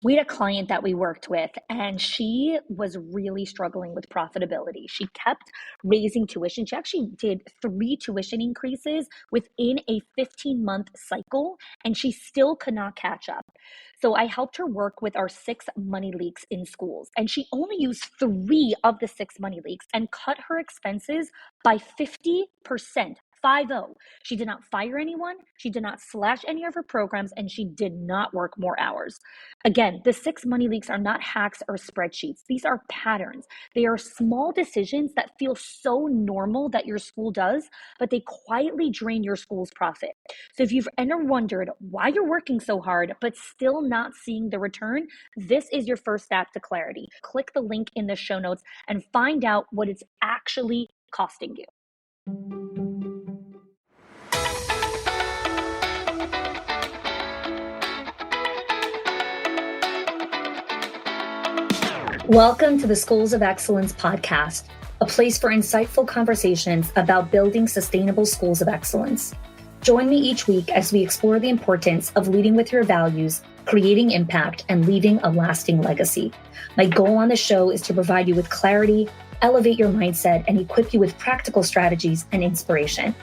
We had a client that we worked with, and she was really struggling with profitability. She kept raising tuition. She actually did 3 tuition increases within a 15-month cycle, and she still could not catch up. So I helped her work with our 6 money leaks in schools, and she only used 3 of the 6 money leaks and cut her expenses by 50%. 50. She did not fire anyone. She did not slash any of her programs, and she did not work more hours. Again, the 6 money leaks are not hacks or spreadsheets. These are patterns. They are small decisions that feel so normal that your school does, but they quietly drain your school's profit. So if you've ever wondered why you're working so hard, but still not seeing the return, this is your first step to clarity. Click the link in the show notes and find out what it's actually costing you. Welcome to the Schools of Excellence podcast, a place for insightful conversations about building sustainable schools of excellence. Join me each week as we explore the importance of leading with your values, creating impact, and leaving a lasting legacy. My goal on the show is to provide you with clarity, elevate your mindset, and equip you with practical strategies and inspiration.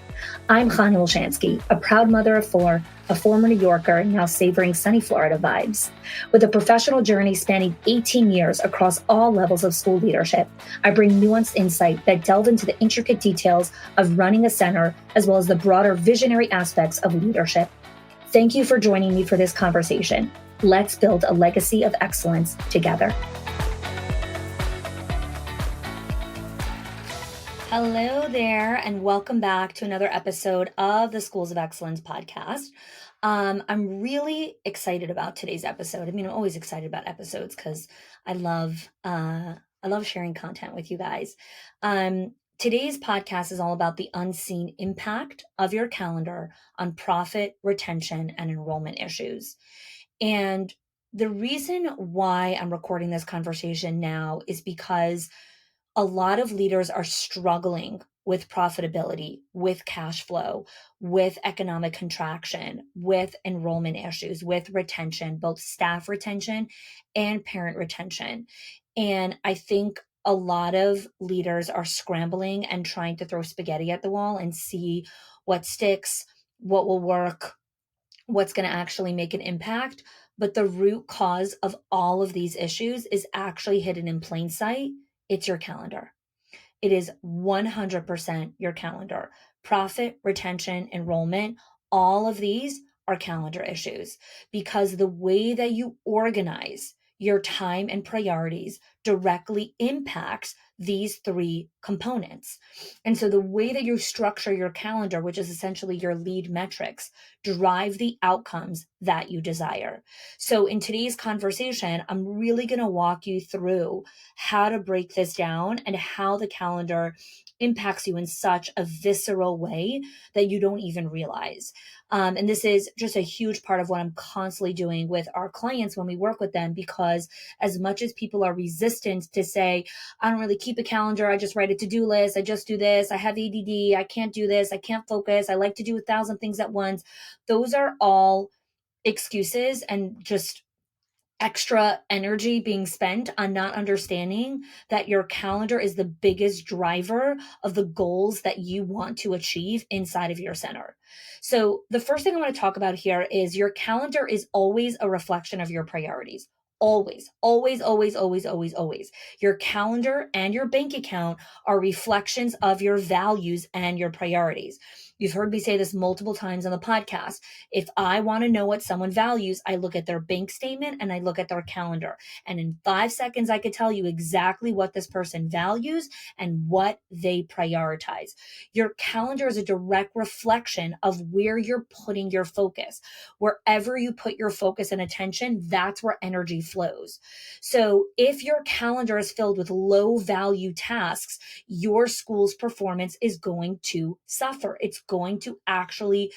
I'm Chanie, a proud mother of 4, a former New Yorker, now savoring sunny Florida vibes. With a professional journey spanning 18 years across all levels of school leadership, I bring nuanced insight that delve into the intricate details of running a center, as well as the broader visionary aspects of leadership. Thank you for joining me for this conversation. Let's build a legacy of excellence together. Hello there, and welcome back to another episode of the Schools of Excellence podcast. I'm really excited about today's episode. I mean, I'm always excited about episodes because I love sharing content with you guys. Today's podcast is all about the unseen impact of your calendar on profit, retention, and enrollment issues. And the reason why I'm recording this conversation now is because a lot of leaders are struggling with profitability, with cash flow, with economic contraction, with enrollment issues, with retention, both staff retention and parent retention. And I think a lot of leaders are scrambling and trying to throw spaghetti at the wall and see what sticks, what will work, what's going to actually make an impact. But the root cause of all of these issues is actually hidden in plain sight. It's your calendar. It is 100% your calendar. Profit, retention, enrollment, all of these are calendar issues because the way that you organize your time and priorities directly impacts these 3 components. And so the way that you structure your calendar, which is essentially your lead metrics, drive the outcomes that you desire. So in today's conversation, I'm really going to walk you through how to break this down and how the calendar impacts you in such a visceral way that you don't even realize. And this is just a huge part of what I'm constantly doing with our clients when we work with them, because as much as people are resistant to say, I don't really keep a calendar, I just write a to-do list, I just do this, I have ADD, I can't do this, I can't focus, I like to do 1,000 things at once. Those are all excuses and just extra energy being spent on not understanding that your calendar is the biggest driver of the goals that you want to achieve inside of your center. So the first thing I want to talk about here is your calendar is always a reflection of your priorities. Always, always, always, always, always, always. Your calendar and your bank account are reflections of your values and your priorities. You've heard me say this multiple times on the podcast. If I want to know what someone values, I look at their bank statement and I look at their calendar. And in 5 seconds, I could tell you exactly what this person values and what they prioritize. Your calendar is a direct reflection of where you're putting your focus. Wherever you put your focus and attention, that's where energy flows. So if your calendar is filled with low value tasks, your school's performance is going to suffer. It's going to actually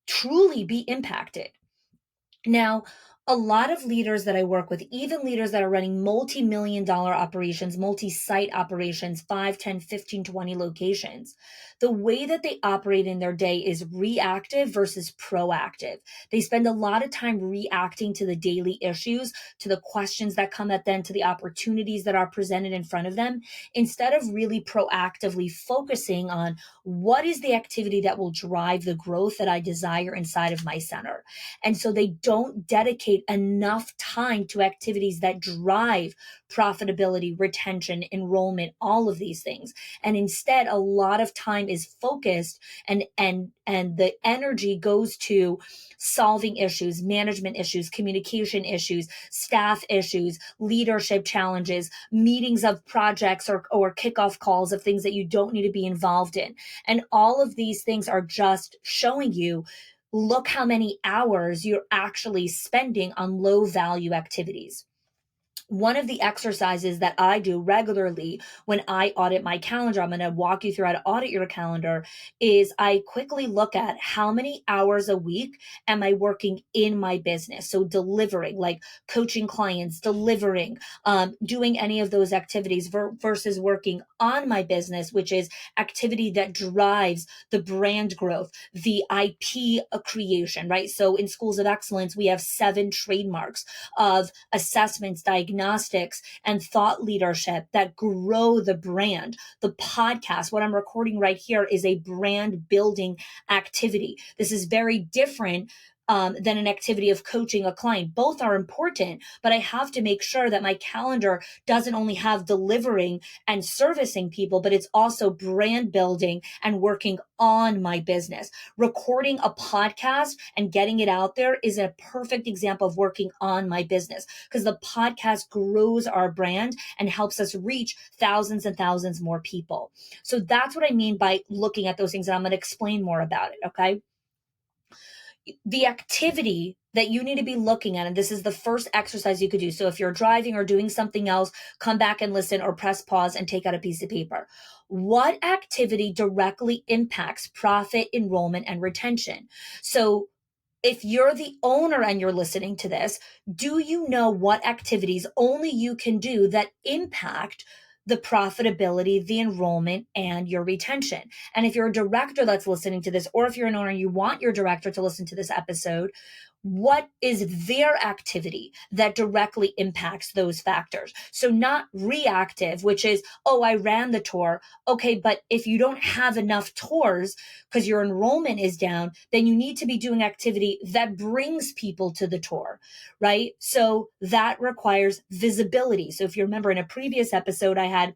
truly be impacted. Now, A lot of leaders that I work with, even leaders that are running multi-million dollar operations, multi-site operations, 5, 10, 15, 20 locations, the way that they operate in their day is reactive versus proactive. They spend a lot of time reacting to the daily issues, to the questions that come at them, to the opportunities that are presented in front of them, instead of really proactively focusing on what is the activity that will drive the growth that I desire inside of my center. And so they don't dedicate enough time to activities that drive profitability, retention, enrollment, all of these things. And instead, a lot of time is focused and the energy goes to solving issues, management issues, communication issues, staff issues, leadership challenges, meetings of projects or kickoff calls of things that you don't need to be involved in. And all of these things are just showing you, look how many hours you're actually spending on low value activities. One of the exercises that I do regularly when I audit my calendar, I'm going to walk you through how to audit your calendar, is I quickly look at how many hours a week am I working in my business. So delivering, like coaching clients, delivering, doing any of those activities versus working on my business, which is activity that drives the brand growth, the IP creation, right? So in Schools of Excellence, we have 7 trademarks of assessments, diagnostics, and thought leadership that grow the brand. The podcast, what I'm recording right here, is a brand building activity. This is very different than an activity of coaching a client. Both are important, but I have to make sure that my calendar doesn't only have delivering and servicing people, but it's also brand building and working on my business. Recording a podcast and getting it out there is a perfect example of working on my business, because the podcast grows our brand and helps us reach thousands and thousands more people. So that's what I mean by looking at those things. And I'm going to explain more about it. Okay. The activity that you need to be looking at, and this is the first exercise you could do. So if you're driving or doing something else, come back and listen or press pause and take out a piece of paper. What activity directly impacts profit, enrollment, and retention? So if you're the owner and you're listening to this, do you know what activities only you can do that impact the profitability, the enrollment, and your retention? And if you're a director that's listening to this, or if you're an owner and you want your director to listen to this episode, what is their activity that directly impacts those factors? So not reactive, which is, oh, I ran the tour. Okay, but if you don't have enough tours because your enrollment is down, then you need to be doing activity that brings people to the tour, right? So that requires visibility. So if you remember in a previous episode, I had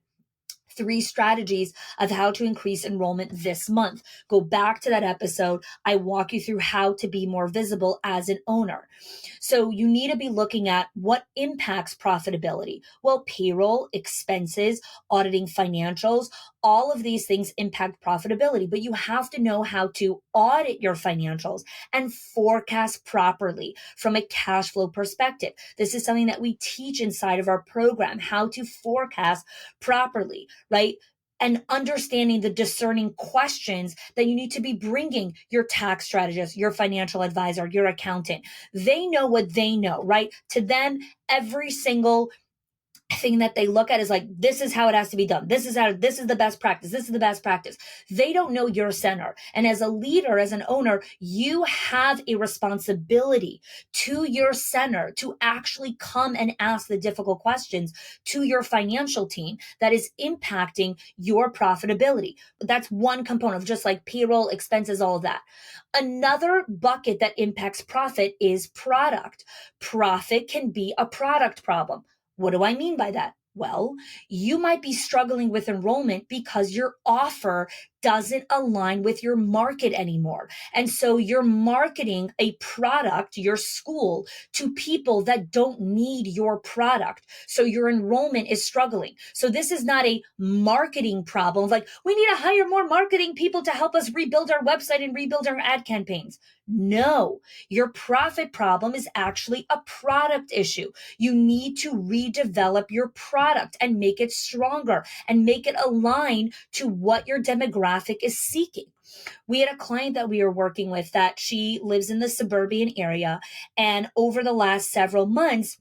3 strategies of how to increase enrollment this month. Go back to that episode. I walk you through how to be more visible as an owner. So you need to be looking at what impacts profitability. Well, payroll, expenses, auditing financials, all of these things impact profitability, but you have to know how to audit your financials and forecast properly from a cash flow perspective. This is something that we teach inside of our program, how to forecast properly, right? And understanding the discerning questions that you need to be bringing your tax strategist, your financial advisor, your accountant. They know what they know, right? To them, every single thing that they look at is like, this is how it has to be done. This is the best practice. This is the best practice. They don't know your center. And as a leader, as an owner, you have a responsibility to your center to actually come and ask the difficult questions to your financial team that is impacting your profitability. That's one component of just like payroll, expenses, all of that. Another bucket that impacts profit is product. Profit can be a product problem. What do I mean by that? Well, you might be struggling with enrollment because your offer doesn't align with your market anymore. And so you're marketing a product, your school, to people that don't need your product. So your enrollment is struggling. So this is not a marketing problem. Like, we need to hire more marketing people to help us rebuild our website and rebuild our ad campaigns. No, your profit problem is actually a product issue. You need to redevelop your product and make it stronger and make it align to what your demographic is seeking. We had a client that we were working with that she lives in the suburban area. And over the last several months,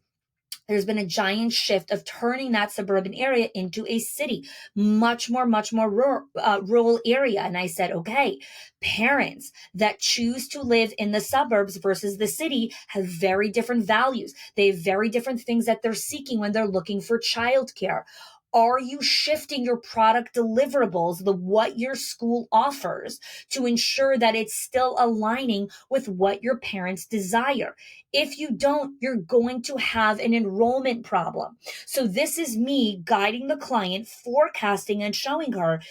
there's been a giant shift of turning that suburban area into a city, much more rural area. And I said, okay, parents that choose to live in the suburbs versus the city have very different values. They have very different things that they're seeking when they're looking for childcare. Are you shifting your product deliverables, the what your school offers, to ensure that it's still aligning with what your parents desire? If you don't, you're going to have an enrollment problem. So this is me guiding the client, forecasting and showing her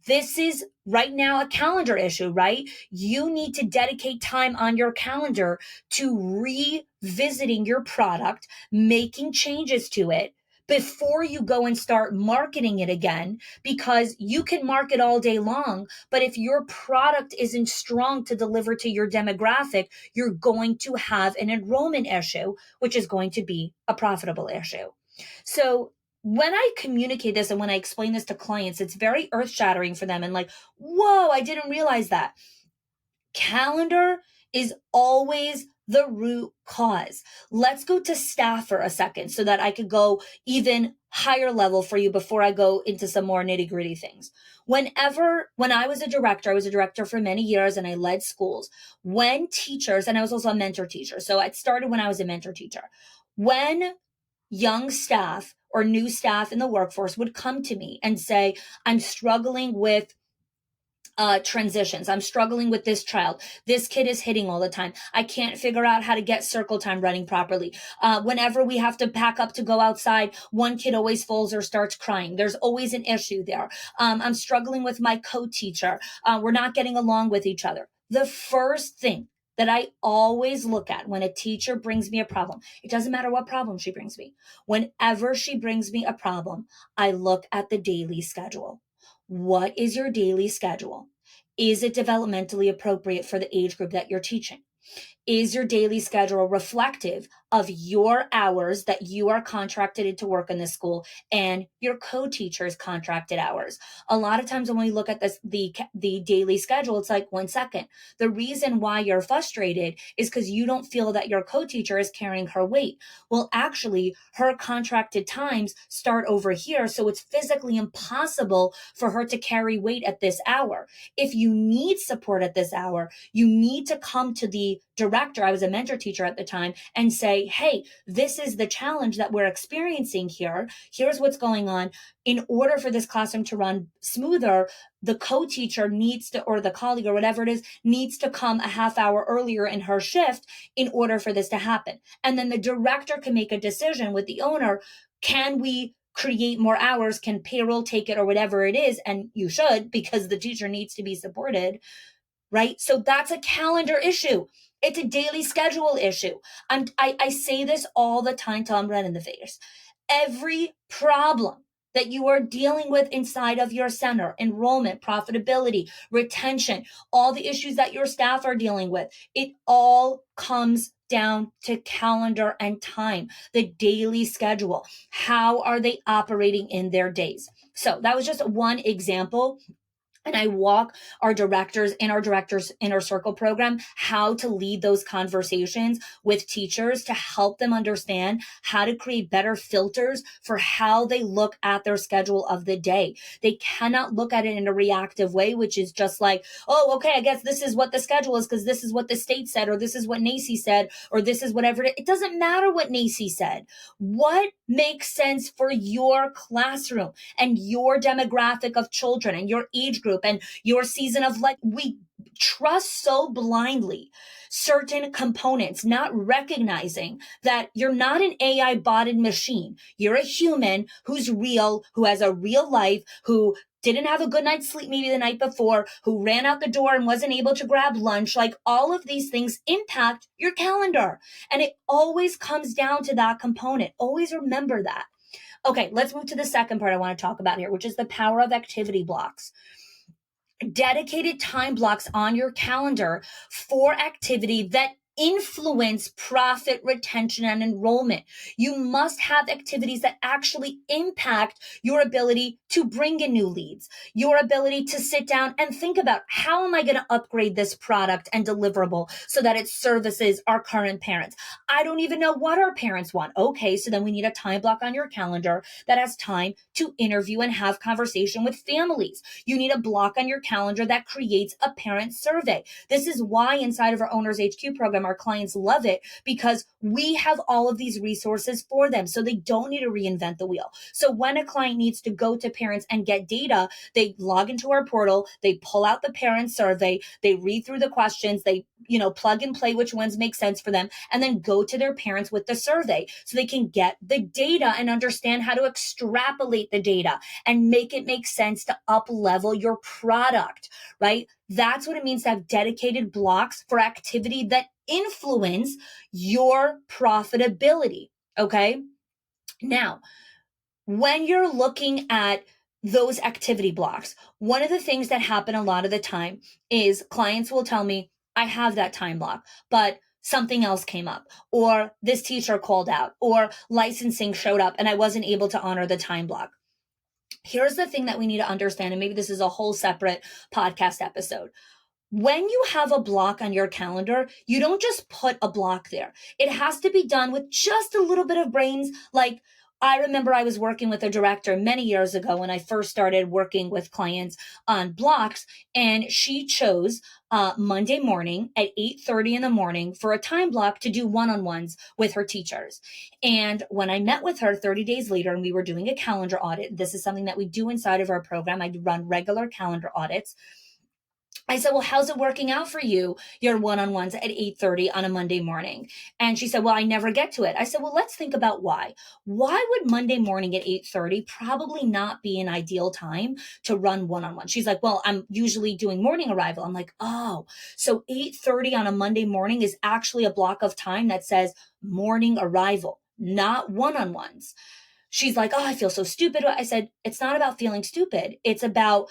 this is right now a calendar issue, right? You need to dedicate time on your calendar to revisiting your product, making changes to it before you go and start marketing it again, because you can market all day long, but if your product isn't strong to deliver to your demographic, you're going to have an enrollment issue, which is going to be a profitable issue. So when I communicate this and when I explain this to clients, it's very earth shattering for them and like, whoa, I didn't realize that. Calendar is always the root cause. Let's go to staff for a second so that I could go even higher level for you before I go into some more nitty gritty things. When I was a director for many years and I led schools. When teachers, and I was also a mentor teacher. So it started when I was a mentor teacher. When young staff or new staff in the workforce would come to me and say, I'm struggling with transitions. I'm struggling with this child. This kid is hitting all the time. I can't figure out how to get circle time running properly. Whenever we have to pack up to go outside, one kid always falls or starts crying. There's always an issue there. I'm struggling with my co-teacher. We're not getting along with each other. The first thing that I always look at when a teacher brings me a problem, it doesn't matter what problem she brings me. Whenever she brings me a problem, I look at the daily schedule. What is your daily schedule? Is it developmentally appropriate for the age group that you're teaching? Is your daily schedule reflective of your hours that you are contracted to work in the school and your co-teacher's contracted hours? A lot of times when we look at this, the daily schedule, it's like, 1 second. The reason why you're frustrated is because you don't feel that your co-teacher is carrying her weight. Well, actually, her contracted times start over here, so it's physically impossible for her to carry weight at this hour. If you need support at this hour, you need to come to the director. I was a mentor teacher at the time, and say, hey, this is the challenge that we're experiencing here. Here's what's going on. In order for this classroom to run smoother, the co-teacher needs to, or the colleague or whatever it is, needs to come a half hour earlier in her shift in order for this to happen. And then the director can make a decision with the owner. Can we create more hours? Can payroll take it or whatever it is? And you should, because the teacher needs to be supported, right? So that's a calendar issue. It's a daily schedule issue. I say this all the time till I'm red in the face. Every problem that you are dealing with inside of your center, enrollment, profitability, retention, all the issues that your staff are dealing with, it all comes down to calendar and time, the daily schedule. How are they operating in their days? So that was just one example. And I walk our directors inner circle program how to lead those conversations with teachers to help them understand how to create better filters for how they look at their schedule of the day. They cannot look at it in a reactive way, which is just like, oh, okay, I guess this is what the schedule is because this is what the state said, or this is what NACCE said, or this is whatever. It doesn't matter what NACCE said. What makes sense for your classroom and your demographic of children and your age group and your season of life? We trust so blindly certain components, not recognizing that you're not an AI botted machine. You're a human who's real, who has a real life, who didn't have a good night's sleep maybe the night before, who ran out the door and wasn't able to grab lunch. Like, all of these things impact your calendar. And it always comes down to that component. Always remember that. Okay, let's move to the second part I want to talk about here, which is the power of activity blocks. Dedicated time blocks on your calendar for activity that influence profit retention and enrollment. You must have activities that actually impact your ability to bring in new leads, your ability to sit down and think about how am I going to upgrade this product and deliverable so that it services our current parents. I don't even know what our parents want. Okay, so then we need a time block on your calendar that has time to interview and have conversation with families. You need a block on your calendar that creates a parent survey. This is why inside of our Owners HQ program, our clients love it, because we have all of these resources for them. So they don't need to reinvent the wheel. So when a client needs to go to parents and get data, they log into our portal, they pull out the parent survey, they read through the questions, they plug and play which ones make sense for them, and then go to their parents with the survey so they can get the data and understand how to extrapolate the data and make it make sense to up level your product, right? That's what it means to have dedicated blocks for activity that influence your profitability. Okay. Now, when you're looking at those activity blocks, one of the things that happen a lot of the time is clients will tell me, I have that time block, but something else came up, or this teacher called out, or licensing showed up and I wasn't able to honor the time block. Here's the thing that we need to understand, and maybe this is a whole separate podcast episode. When you have a block on your calendar, you don't just put a block there. It has to be done with just a little bit of brains. Like, I remember I was working with a director many years ago when I first started working with clients on blocks, and she chose Monday morning at 8:30 in the morning for a time block to do one-on-ones with her teachers. And when I met with her 30 days later and we were doing a calendar audit, this is something that we do inside of our program. I run regular calendar audits. I said, well, how's it working out for you, your one-on-ones at 8:30 on a Monday morning? And she said, well, I never get to it. I said, well, let's think about why. Why would Monday morning at 8:30 probably not be an ideal time to run one-on-one? She's like, well, I'm usually doing morning arrival. I'm like, oh, so 8:30 on a Monday morning is actually a block of time that says morning arrival, not one-on-ones. She's like, oh, I feel so stupid. I said, it's not about feeling stupid. It's about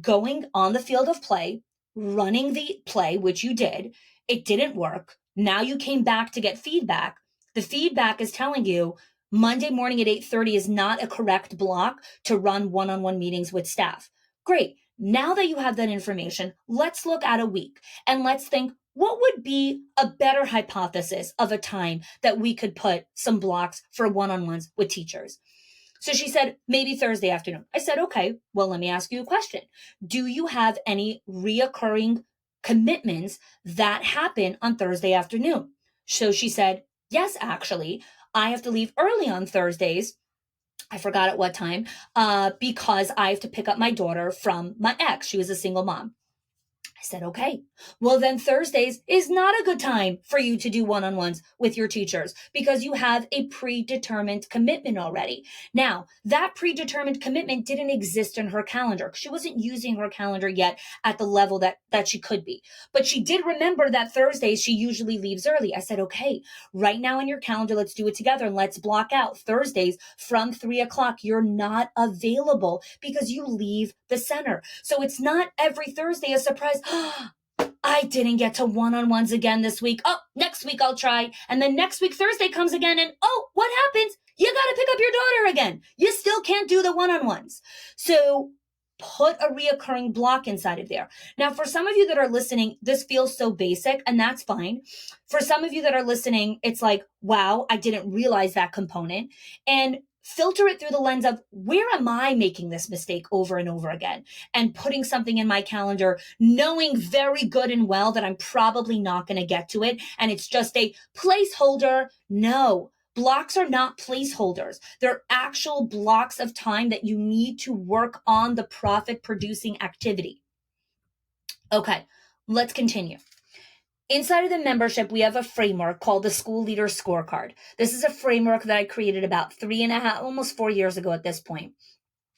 going on the field of play, running the play, which you did. It didn't work. Now you came back to get feedback. The feedback is telling you Monday morning at 8:30 is not a correct block to run one-on-one meetings with staff. Great. Now that you have that information, let's look at a week and let's think, what would be a better hypothesis of a time that we could put some blocks for one-on-ones with teachers? So she said, maybe Thursday afternoon. I said, okay, well, let me ask you a question. Do you have any reoccurring commitments that happen on Thursday afternoon? So she said, yes, actually, I have to leave early on Thursdays. I forgot at what time, because I have to pick up my daughter from my ex. She was a single mom. I said, okay, well, then Thursdays is not a good time for you to do one-on-ones with your teachers because you have a predetermined commitment already. Now, that predetermined commitment didn't exist in her calendar. She wasn't using her calendar yet at the level that she could be. But she did remember that Thursdays she usually leaves early. I said, okay, right now in your calendar, let's do it together and let's block out Thursdays from 3:00. You're not available because you leave the center. So it's not every Thursday a surprise. I didn't get to one-on-ones again this week. Oh, next week I'll try. And then next week Thursday comes again and oh, what happens? You got to pick up your daughter again. You still can't do the one-on-ones. So put a reoccurring block inside of there. Now, for some of you that are listening, this feels so basic and that's fine. For some of you that are listening, it's like, wow, I didn't realize that component. And filter it through the lens of where am I making this mistake over and over again and putting something in my calendar, knowing very good and well that I'm probably not going to get to it. And it's just a placeholder. No, blocks are not placeholders. They're actual blocks of time that you need to work on the profit producing activity. Okay, let's continue. Inside of the membership, we have a framework called the School Leader Scorecard. This is a framework that I created about 3.5, almost 4 years ago at this point.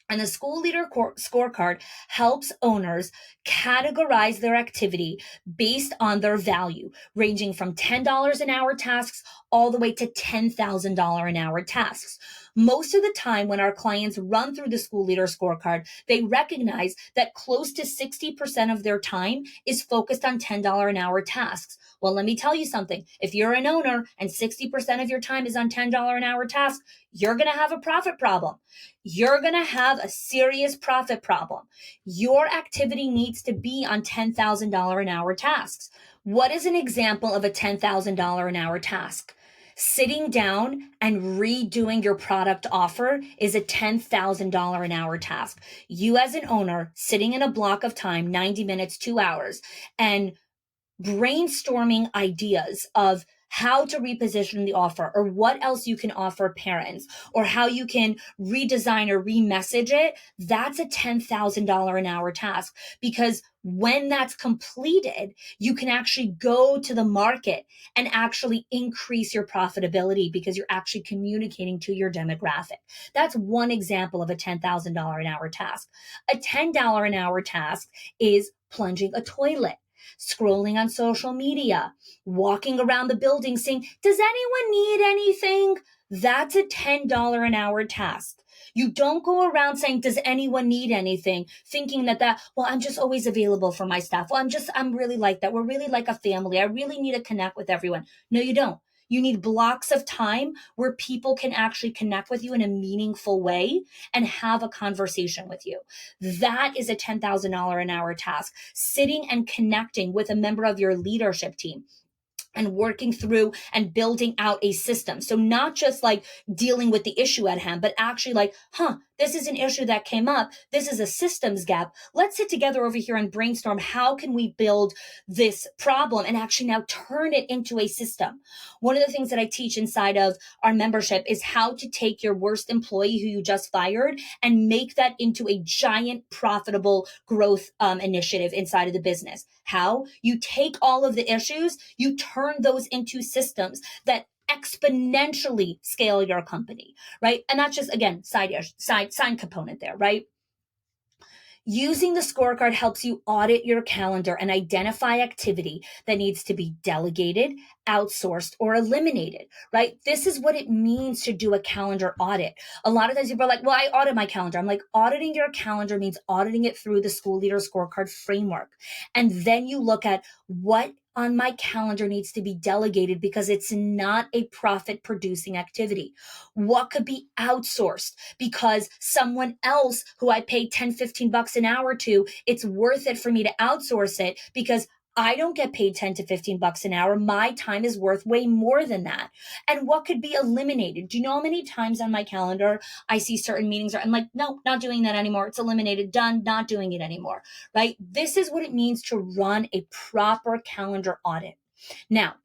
And the School Leader Scorecard helps owners categorize their activity based on their value, ranging from $10 an hour tasks all the way to $10,000 an hour tasks. Most of the time when our clients run through the school leader scorecard, they recognize that close to 60% of their time is focused on $10 an hour tasks. Well, let me tell you something. If you're an owner and 60% of your time is on $10 an hour tasks, you're going to have a profit problem. You're going to have a serious profit problem. Your activity needs to be on $10,000 an hour tasks. What is an example of a $10,000 an hour task? Sitting down and redoing your product offer is a $10,000 an hour task. You as an owner sitting in a block of time, 90 minutes, 2 hours, and brainstorming ideas of how to reposition the offer or what else you can offer parents or how you can redesign or remessage it, that's a $10,000 an hour task, because when that's completed, you can actually go to the market and actually increase your profitability because you're actually communicating to your demographic. That's one example of a $10,000 an hour task. A $10 an hour task is plunging a toilet, scrolling on social media, walking around the building saying, does anyone need anything? That's a $10 an hour task. You don't go around saying, does anyone need anything? Thinking well, I'm just always available for my staff. Well, I'm really like that. We're really like a family. I really need to connect with everyone. No, you don't. You need blocks of time where people can actually connect with you in a meaningful way and have a conversation with you. That is a $10,000 an hour task. Sitting and connecting with a member of your leadership team and working through and building out a system. So not just like dealing with the issue at hand, but actually like, this is an issue that came up. This is a systems gap. Let's sit together over here and brainstorm. How can we build this problem and actually now turn it into a system? One of the things that I teach inside of our membership is how to take your worst employee who you just fired and make that into a giant profitable growth initiative inside of the business. How? You take all of the issues, you turn those into systems that exponentially scale your company, right? And that's just, again, side component there, right? Using the scorecard helps you audit your calendar and identify activity that needs to be delegated, outsourced, or eliminated, right? This is what it means to do a calendar audit. A lot of times people are like, well, I audit my calendar. I'm like, auditing your calendar means auditing it through the school leader scorecard framework. And then you look at what on my calendar needs to be delegated because it's not a profit producing activity. What could be outsourced because someone else who I pay 10, 15 bucks an hour to, it's worth it for me to outsource it because I don't get paid 10 to 15 bucks an hour. My time is worth way more than that. And what could be eliminated? Do you know how many times on my calendar I see certain meetings I'm like, no, not doing that anymore. It's eliminated, done, not doing it anymore, right? This is what it means to run a proper calendar audit. Now,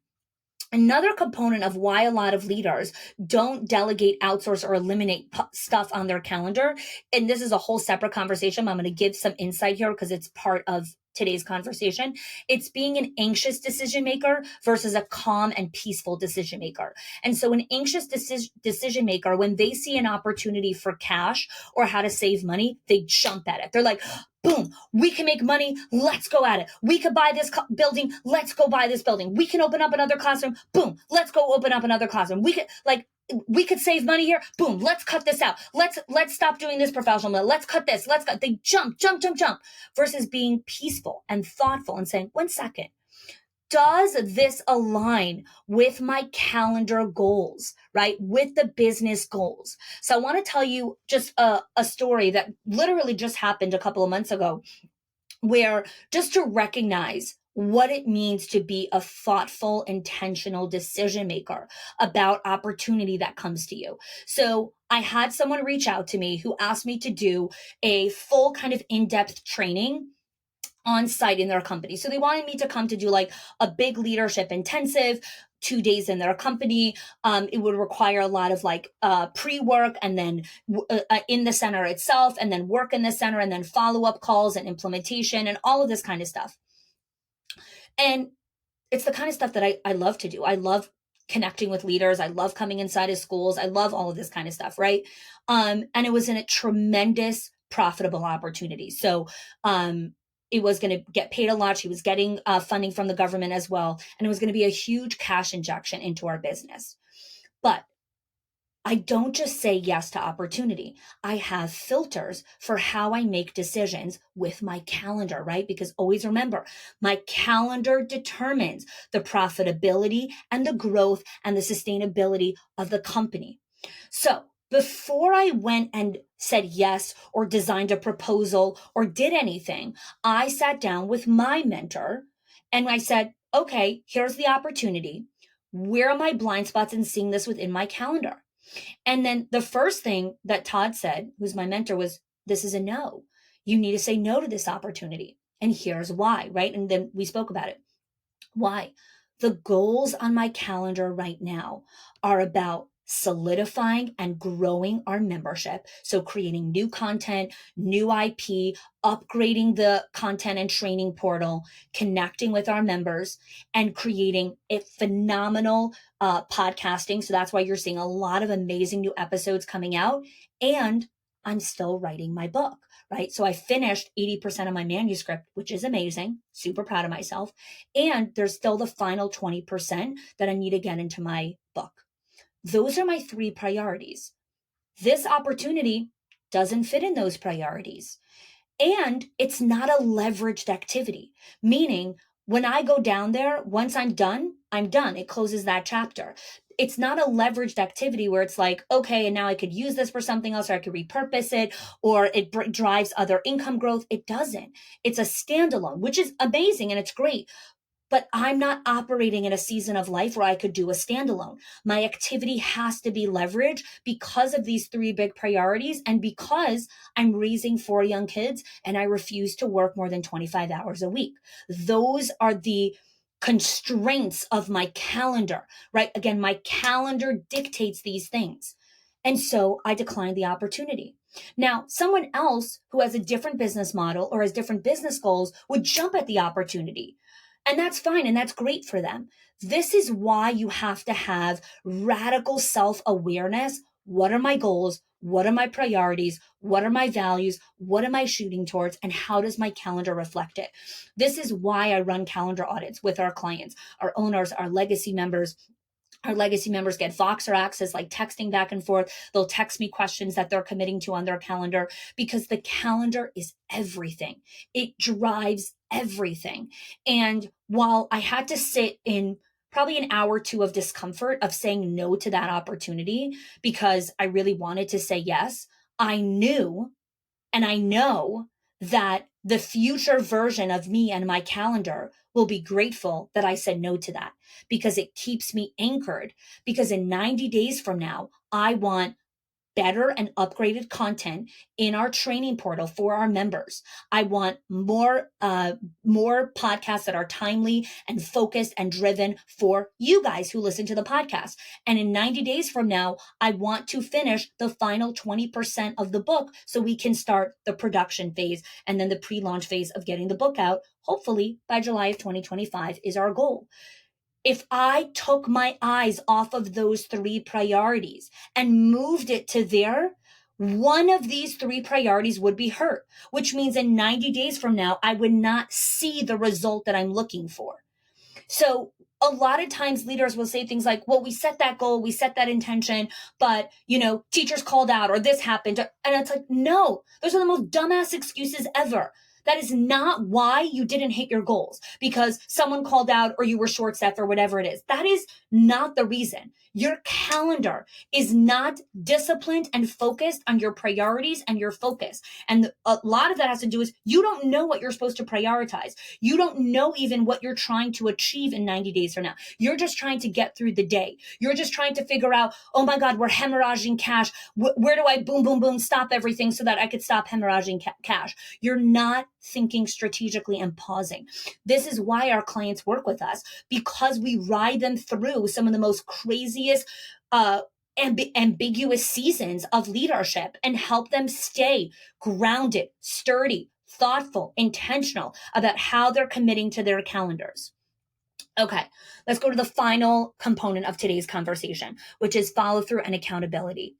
another component of why a lot of leaders don't delegate, outsource, or eliminate stuff on their calendar, and this is a whole separate conversation, I'm going to give some insight here because it's part of today's conversation. It's being an anxious decision maker versus a calm and peaceful decision maker. And so an anxious decision maker, when they see an opportunity for cash or how to save money, they jump at it. They're like, boom, we can make money. Let's go at it. We could buy this building. Let's go buy this building. We can open up another classroom. Boom, let's go open up another classroom. We could save money here. Boom, let's cut this out. Let's stop doing this professional. Let's cut this. They jump versus being peaceful and thoughtful and saying, 1 second, does this align with my calendar goals, right? With the business goals. So I want to tell you just a story that literally just happened a couple of months ago, where just to recognize what it means to be a thoughtful, intentional decision maker about opportunity that comes to you. So I had someone reach out to me who asked me to do a full kind of in-depth training on site in their company. So they wanted me to come to do like a big leadership intensive, 2 days in their company. It would require a lot of like pre-work and then in the center itself, and then work in the center, and then follow-up calls and implementation and all of this kind of stuff. And it's the kind of stuff that I love to do. I love connecting with leaders. I love coming inside of schools. I love all of this kind of stuff, right? And it was a tremendous profitable opportunity. So it was going to get paid a lot. She was getting funding from the government as well. And it was going to be a huge cash injection into our business. But I don't just say yes to opportunity. I have filters for how I make decisions with my calendar, right? Because always remember, my calendar determines the profitability and the growth and the sustainability of the company. So before I went and said yes or designed a proposal or did anything, I sat down with my mentor and I said, okay, here's the opportunity. Where are my blind spots in seeing this within my calendar? And then the first thing that Todd said, who's my mentor, was, this is a no. You need to say no to this opportunity. And here's why, right? And then we spoke about it. Why? The goals on my calendar right now are about solidifying and growing our membership. So creating new content, new IP, upgrading the content and training portal, connecting with our members, and creating a phenomenal podcasting. So that's why you're seeing a lot of amazing new episodes coming out. And I'm still writing my book, right? So I finished 80% of my manuscript, which is amazing. Super proud of myself. And there's still the final 20% that I need to get into my book. Those are my three priorities. This opportunity doesn't fit in those priorities. And it's not a leveraged activity, meaning when I go down there, once I'm done, I'm done. It closes that chapter. It's not a leveraged activity where it's like, okay, and now I could use this for something else, or I could repurpose it, or it drives other income growth. It doesn't. It's a standalone, which is amazing and it's great. But I'm not operating in a season of life where I could do a standalone. My activity has to be leveraged because of these three big priorities and because I'm raising four young kids and I refuse to work more than 25 hours a week. Those are the constraints of my calendar, right? Again, my calendar dictates these things. And so I declined the opportunity. Now, someone else who has a different business model or has different business goals would jump at the opportunity. And that's fine. And that's great for them. This is why you have to have radical self awareness. What are my goals? What are my priorities? What are my values? What am I shooting towards? And how does my calendar reflect it? This is why I run calendar audits with our clients, our owners, our legacy members. Our legacy members get Voxer access, like texting back and forth. They'll text me questions that they're committing to on their calendar because the calendar is everything. It drives everything. And while I had to sit in probably an hour or two of discomfort of saying no to that opportunity because I really wanted to say yes, I knew and I know that the future version of me and my calendar will be grateful that I said no to that because it keeps me anchored. Because in 90 days from now, I want better and upgraded content in our training portal for our members. I want more podcasts that are timely and focused and driven for you guys who listen to the podcast. And in 90 days from now, I want to finish the final 20% of the book so we can start the production phase and then the pre-launch phase of getting the book out. Hopefully by July of 2025 is our goal. If I took my eyes off of those three priorities and moved it to there, one of these three priorities would be hurt, which means in 90 days from now, I would not see the result that I'm looking for. So a lot of times leaders will say things like, well, we set that goal, we set that intention, but teachers called out or this happened. And it's like, no, those are the most dumbass excuses ever. That is not why you didn't hit your goals, because someone called out or you were short staffed or whatever it is. That is not the reason. Your calendar is not disciplined and focused on your priorities and your focus. And a lot of that has to do is you don't know what you're supposed to prioritize. You don't know even what you're trying to achieve in 90 days from now. You're just trying to get through the day. You're just trying to figure out, oh my God, we're hemorrhaging cash. Where do I boom, boom, boom, stop everything so that I could stop hemorrhaging cash? You're not thinking strategically and pausing. This is why our clients work with us, because we ride them through some of the most craziest, ambiguous seasons of leadership and help them stay grounded, sturdy, thoughtful, intentional about how they're committing to their calendars. Okay, let's go to the final component of today's conversation, which is follow through and accountability.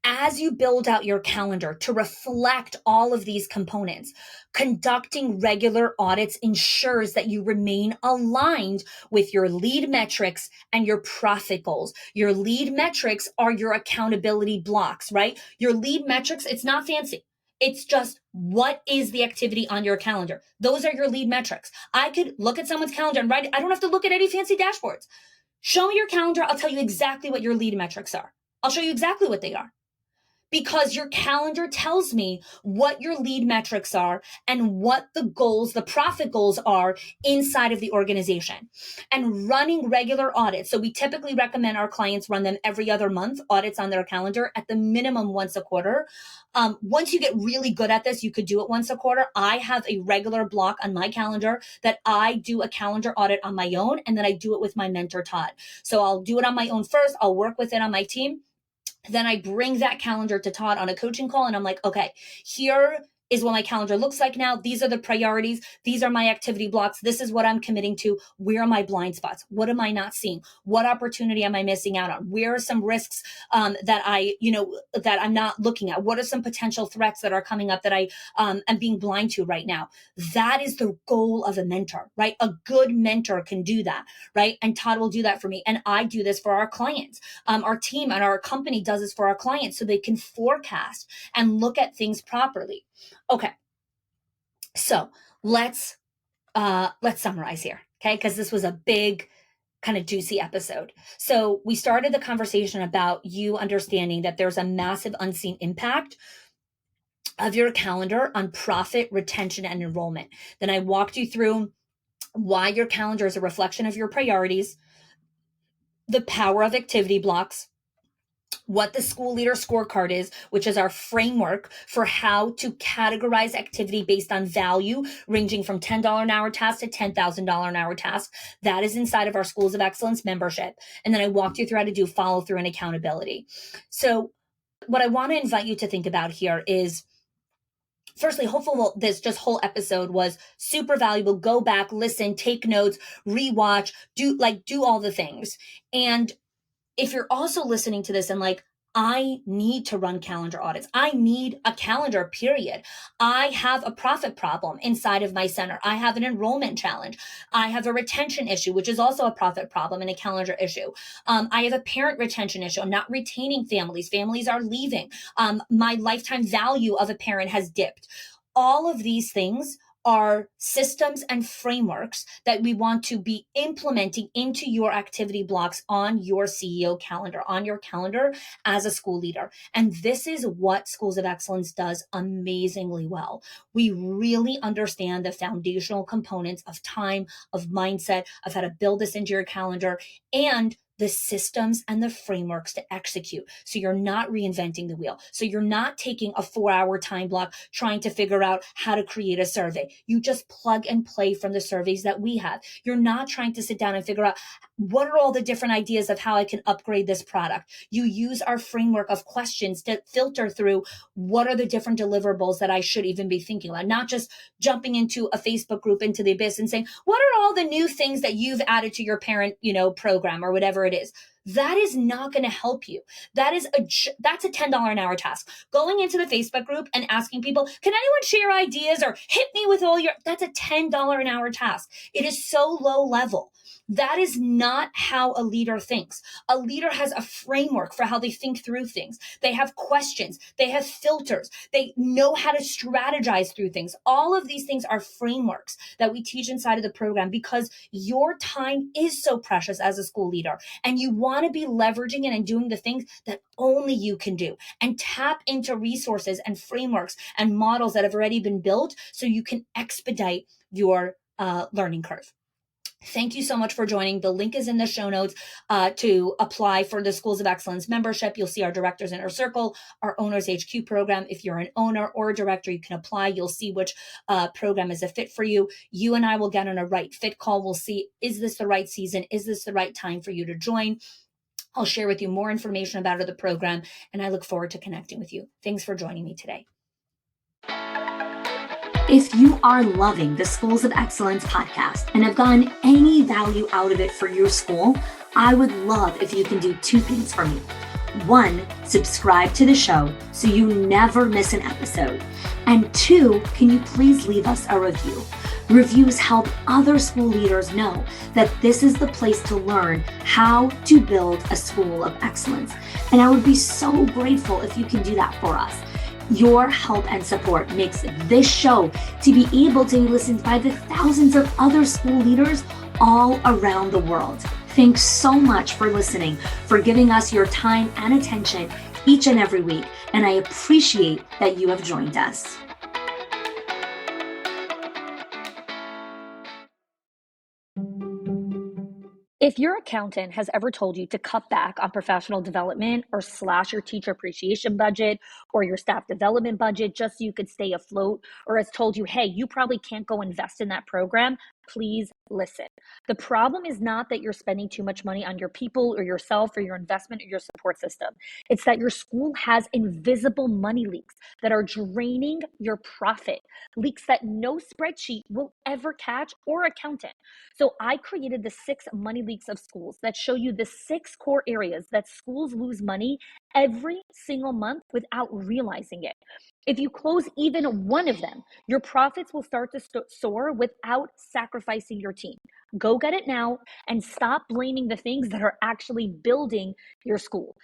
As you build out your calendar to reflect all of these components, conducting regular audits ensures that you remain aligned with your lead metrics and your profit goals. Your lead metrics are your accountability blocks, right? Your lead metrics, it's not fancy. It's just what is the activity on your calendar. Those are your lead metrics. I could look at someone's calendar and write it. I don't have to look at any fancy dashboards. Show me your calendar. I'll tell you exactly what your lead metrics are. I'll show you exactly what they are, because your calendar tells me what your lead metrics are and what the goals, the profit goals are inside of the organization. And running regular audits. So we typically recommend our clients run them every other month, audits on their calendar at the minimum once a quarter. Once you get really good at this, you could do it once a quarter. I have a regular block on my calendar that I do a calendar audit on my own, and then I do it with my mentor, Todd. So I'll do it on my own first. I'll work with it on my team. Then I bring that calendar to Todd on a coaching call, and I'm like, okay, here is what my calendar looks like now. These are the priorities. These are my activity blocks. This is what I'm committing to. Where are my blind spots? What am I not seeing? What opportunity am I missing out on? Where are some risks that I'm not looking at? What are some potential threats that are coming up that I am being blind to right now? That is the goal of a mentor, right? A good mentor can do that, right? And Todd will do that for me. And I do this for our clients. Our team and our company does this for our clients so they can forecast and look at things properly. Okay, so let's summarize here, okay? Because this was a big, kind of juicy episode. So we started the conversation about you understanding that there's a massive unseen impact of your calendar on profit, retention, and enrollment. Then I walked you through why your calendar is a reflection of your priorities, the power of activity blocks, what the school leader scorecard is, which is our framework for how to categorize activity based on value, ranging from $10 an hour task to $10,000 an hour task. That is inside of our Schools of Excellence membership. And then I walked you through how to do follow through and accountability. So what I want to invite you to think about here is, firstly, hopefully this just whole episode was super valuable. Go back, listen, take notes, rewatch, do all the things. And if you're also listening to this and like, I need to run calendar audits. I need a calendar, period. I have a profit problem inside of my center. I have an enrollment challenge. I have a retention issue, which is also a profit problem and a calendar issue. I have a parent retention issue. I'm not retaining families. Families are leaving. My lifetime value of a parent has dipped. All of these things are systems and frameworks that we want to be implementing into your activity blocks on your CEO calendar, on your calendar as a school leader. And this is what Schools of Excellence does amazingly well. We really understand the foundational components of time, of mindset, of how to build this into your calendar, and the systems and the frameworks to execute. So you're not reinventing the wheel. So you're not taking a 4-hour time block trying to figure out how to create a survey. You just plug and play from the surveys that we have. You're not trying to sit down and figure out what are all the different ideas of how I can upgrade this product. You use our framework of questions to filter through what are the different deliverables that I should even be thinking about, not just jumping into a Facebook group into the abyss and saying, what are all the new things that you've added to your parent, program or whatever it is. That is not going to help you. That's a $10 an hour task. Going into the Facebook group and asking people, can anyone share ideas or hit me with that's a $10 an hour task. It is so low level. That is not how a leader thinks. A leader has a framework for how they think through things. They have questions. They have filters. They know how to strategize through things. All of these things are frameworks that we teach inside of the program because your time is so precious as a school leader, and you want to be leveraging it and doing the things that only you can do, and tap into resources and frameworks and models that have already been built so you can expedite your learning curve. Thank you so much for joining. The link is in the show notes to apply for the Schools of Excellence membership. You'll see our Directors Inner Circle, our Owners HQ program. If you're an owner or a director, you can apply. You'll see which program is a fit for you. You and I will get on a right fit call. We'll see, is this the right season? Is this the right time for you to join? I'll share with you more information about the program, and I look forward to connecting with you. Thanks for joining me today. If you are loving the Schools of Excellence podcast and have gotten any value out of it for your school, I would love if you can do two things for me. 1, subscribe to the show so you never miss an episode. And 2, can you please leave us a review? Reviews help other school leaders know that this is the place to learn how to build a school of excellence. And I would be so grateful if you can do that for us. Your help and support makes this show to be able to be listened by the thousands of other school leaders all around the world. Thanks so much for listening, for giving us your time and attention each and every week. And I appreciate that you have joined us. If your accountant has ever told you to cut back on professional development or slash your teacher appreciation budget or your staff development budget just so you could stay afloat, or has told you, hey, you probably can't go invest in that program, please listen. The problem is not that you're spending too much money on your people or yourself or your investment or your support system. It's that your school has invisible money leaks that are draining your profit, leaks that no spreadsheet will ever catch or accountant. So I created the 6 money leaks of schools that show you the 6 core areas that schools lose money every single month without realizing it. If you close even one of them, your profits will start to soar without sacrificing your team. Go get it now and stop blaming the things that are actually building your school.